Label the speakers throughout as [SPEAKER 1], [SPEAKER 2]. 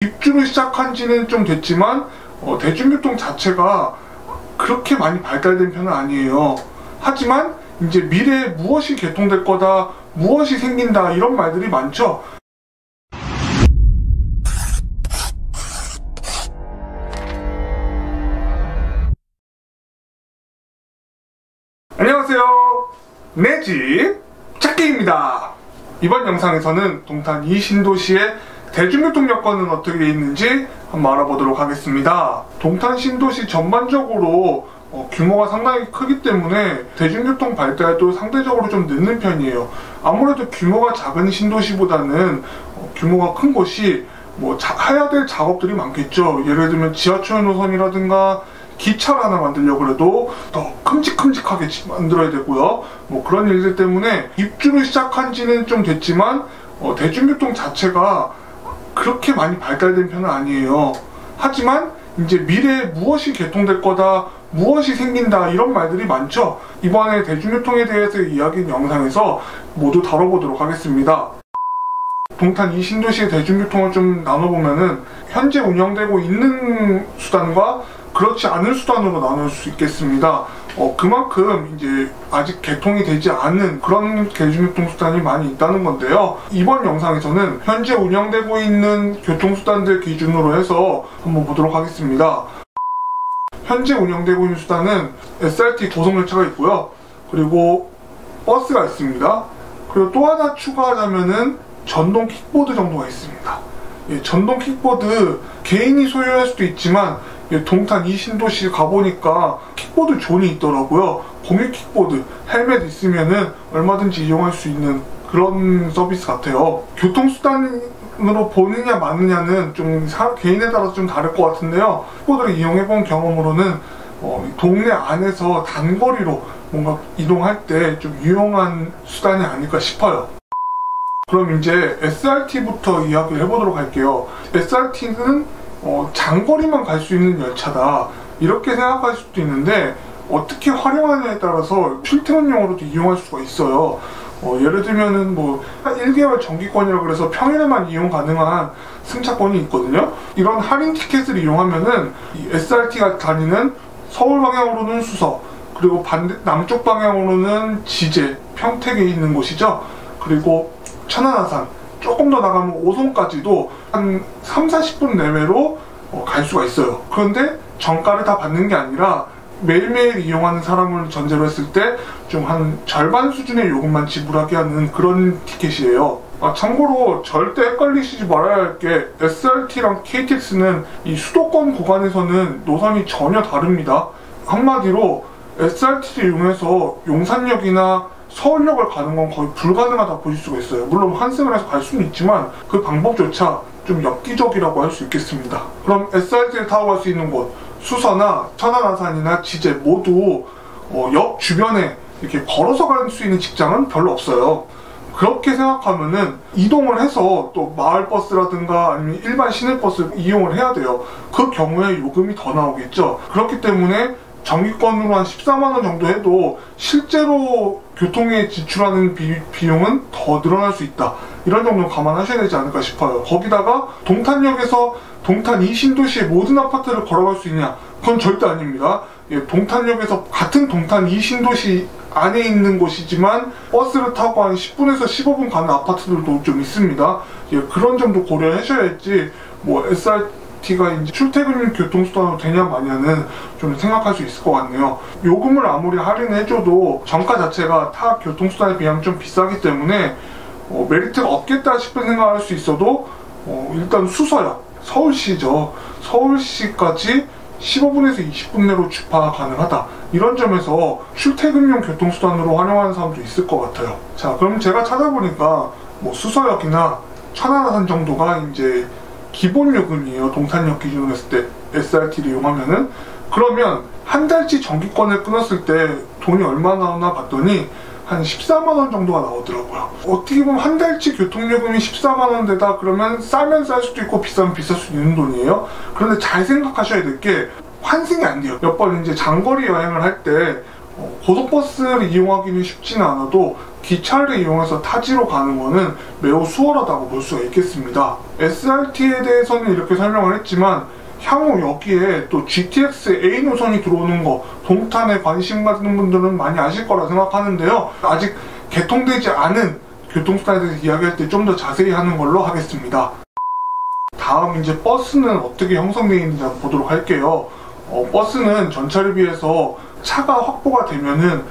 [SPEAKER 1] 입주를 시작한 지는 좀 됐지만 대중교통 자체가 그렇게 많이 발달된 편은 아니에요. 하지만 이제 미래에 무엇이 개통될 거다, 무엇이 생긴다 이런 말들이 많죠. 안녕하세요. 내 집 찾기입니다. 이번 영상에서는 동탄 이 신도시의 대중교통 여건은 어떻게 되어 있는지 한번 알아보도록 하겠습니다. 동탄 신도시 전반적으로 규모가 상당히 크기 때문에 대중교통 발달도 상대적으로 좀 늦는 편이에요. 아무래도 규모가 작은 신도시보다는 규모가 큰 곳이 해야 될 작업들이 많겠죠. 예를 들면 지하철 노선이라든가 기차를 하나 만들려고 해도 더 큼직큼직하게 만들어야 되고요. 그런 일들 때문에 입주를 시작한 지는 좀 됐지만 대중교통 자체가 그렇게 많이 발달된 편은 아니에요. 하지만 이제 미래에 무엇이 개통될 거다, 무엇이 생긴다 이런 말들이 많죠. 이번에 대중교통에 대해서 이야기한 영상에서 모두 다뤄보도록 하겠습니다. 동탄 이 신도시의 대중교통을 좀 나눠보면은 현재 운영되고 있는 수단과 그렇지 않은 수단으로 나눌 수 있겠습니다. 그만큼 이제 아직 개통이 되지 않은 그런 대중교통 수단이 많이 있다는 건데요. 이번 영상에서는 현재 운영되고 있는 교통수단들 기준으로 해서 한번 보도록 하겠습니다. 현재 운영되고 있는 수단은 SRT 고속열차가 있고요. 그리고 버스가 있습니다. 그리고 또 하나 추가하자면은 전동 킥보드 정도가 있습니다. 전동 킥보드 개인이 소유할 수도 있지만 동탄 이 신도시 가보니까 킥보드 존이 있더라고요. 공유 킥보드, 헬멧 있으면은 얼마든지 이용할 수 있는 그런 서비스 같아요. 교통수단으로 보느냐 마느냐는 좀 개인에 따라서 좀 다를 것 같은데요. 킥보드를 이용해본 경험으로는 동네 안에서 단거리로 뭔가 이동할 때 좀 유용한 수단이 아닐까 싶어요. 그럼 이제 SRT부터 이야기를 해보도록 할게요. SRT는 장거리만 갈 수 있는 열차다 이렇게 생각할 수도 있는데 어떻게 활용하느냐에 따라서 출퇴근용으로도 이용할 수가 있어요. 예를 들면은 한 1개월 정기권이라고 그래서 평일에만 이용 가능한 승차권이 있거든요. 이런 할인 티켓을 이용하면은 이 SRT가 다니는 서울 방향으로는 수서, 그리고 남쪽 방향으로는 지제, 평택에 있는 곳이죠. 그리고 천안아산, 조금 더 나가면 오송까지도 한 3-40분 내외로 갈 수가 있어요. 그런데 정가를 다 받는 게 아니라 매일매일 이용하는 사람을 전제로 했을 때 좀 한 절반 수준의 요금만 지불하게 하는 그런 티켓이에요. 참고로 절대 헷갈리시지 말아야 할 게 SRT랑 KTX는 이 수도권 구간에서는 노선이 전혀 다릅니다. 한마디로 SRT를 이용해서 용산역이나 서울역을 가는 건 거의 불가능하다 보실 수가 있어요. 물론 환승을 해서 갈 수는 있지만 그 방법조차 좀 엽기적이라고 할 수 있겠습니다. 그럼 SRT를 타고 갈 수 있는 곳, 수서나 천안아산이나 지제 모두 역 주변에 이렇게 걸어서 갈 수 있는 직장은 별로 없어요. 그렇게 생각하면은 이동을 해서 또 마을버스라든가 아니면 일반 시내버스 이용을 해야 돼요. 그 경우에 요금이 더 나오겠죠. 그렇기 때문에 정기권으로 한 14만원 정도 해도 실제로 교통에 지출하는 비용은 더 늘어날 수 있다. 이런 정도 감안하셔야 되지 않을까 싶어요. 거기다가 동탄역에서 동탄 이 신도시의 모든 아파트를 걸어갈 수 있냐? 그건 절대 아닙니다. 동탄역에서 같은 동탄 이 신도시 안에 있는 곳이지만 버스를 타고 한 10분에서 15분 가는 아파트들도 좀 있습니다. 그런 점도 고려하셔야지 SRT가 이제 출퇴근 교통수단으로 되냐 마냐는 좀 생각할 수 있을 것 같네요. 요금을 아무리 할인해줘도 정가 자체가 타 교통수단에 비하면 좀 비싸기 때문에 메리트가 없겠다 싶은 생각을 할 수 있어도 일단 수서역, 서울시죠. 서울시까지 15분에서 20분 내로 주파 가능하다. 이런 점에서 출퇴근용 교통수단으로 활용하는 사람도 있을 것 같아요. 자, 그럼 제가 찾아보니까 수서역이나 천안아산 정도가 이제 기본 요금이에요. 동탄역 기준으로 했을 때 SRT를 이용하면은. 그러면 한 달치 정기권을 끊었을 때 돈이 얼마 나오나 봤더니 한 14만원 정도가 나오더라고요. 어떻게 보면 한 달치 교통요금이 14만원대다 그러면 싸면 쌀 수도 있고 비싸면 비쌀 수 있는 돈이에요. 그런데 잘 생각하셔야 될 게 환승이 안 돼요. 몇 번 이제 장거리 여행을 할 때 고속버스를 이용하기는 쉽지는 않아도 기차를 이용해서 타지로 가는 것은 매우 수월하다고 볼 수가 있겠습니다. SRT에 대해서는 이렇게 설명을 했지만 향후 여기에 또 GTX A 노선이 들어오는 거 동탄에 관심 가지는 분들은 많이 아실 거라 생각하는데요. 아직 개통되지 않은 교통수단에 대해서 이야기할 때 좀 더 자세히 하는 걸로 하겠습니다. 다음 이제 버스는 어떻게 형성되어 있는지 한번 보도록 할게요. 버스는 전철에 비해서 차가 확보가 되면은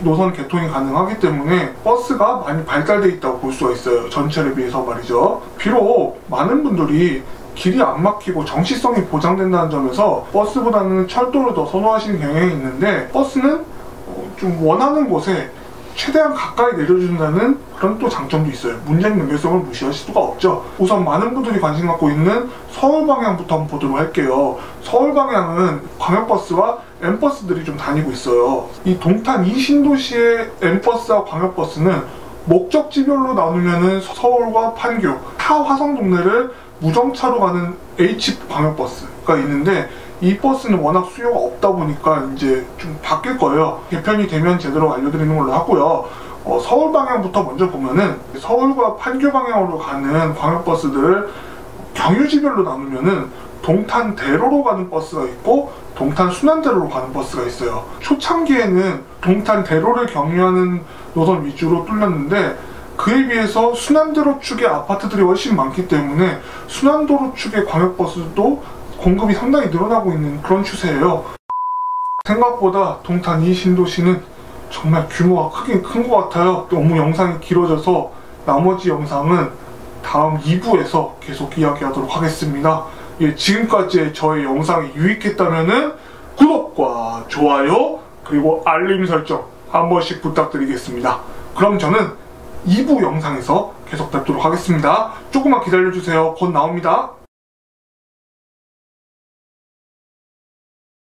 [SPEAKER 1] 노선 개통이 가능하기 때문에 버스가 많이 발달되어 있다고 볼 수가 있어요. 전철에 비해서 말이죠. 비록 많은 분들이 길이 안 막히고 정시성이 보장된다는 점에서 버스보다는 철도를 더 선호하시는 경향이 있는데 버스는 좀 원하는 곳에 최대한 가까이 내려준다는 그런 또 장점도 있어요. 문제적 연결성을 무시할 수가 없죠. 우선 많은 분들이 관심 갖고 있는 서울 방향부터 한번 보도록 할게요. 서울 방향은 광역버스와 M버스들이 좀 다니고 있어요. 이 동탄 이 신도시의 M버스와 광역버스는 목적지별로 나누면은 서울과 판교, 타 화성 동네를 무정차로 가는 H 광역버스가 있는데 이 버스는 워낙 수요가 없다 보니까 이제 좀 바뀔 거예요. 개편이 되면 제대로 알려드리는 걸로 하고요. 서울 방향부터 먼저 보면은 서울과 판교 방향으로 가는 광역버스들을 경유지별로 나누면은 동탄 대로로 가는 버스가 있고 동탄 순환대로로 가는 버스가 있어요. 초창기에는 동탄 대로를 경유하는 노선 위주로 뚫렸는데 그에 비해서 순환대로 축의 아파트들이 훨씬 많기 때문에 순환도로 축의 광역버스도 공급이 상당히 늘어나고 있는 그런 추세예요. 생각보다 동탄 이 신도시는 정말 규모가 크긴 큰 것 같아요. 너무 영상이 길어져서 나머지 영상은 다음 2부에서 계속 이야기하도록 하겠습니다. 지금까지 저의 영상이 유익했다면 구독과 좋아요 그리고 알림 설정 한 번씩 부탁드리겠습니다. 그럼 저는 2부 영상에서 계속 뵙도록 하겠습니다. 조금만 기다려주세요. 곧 나옵니다.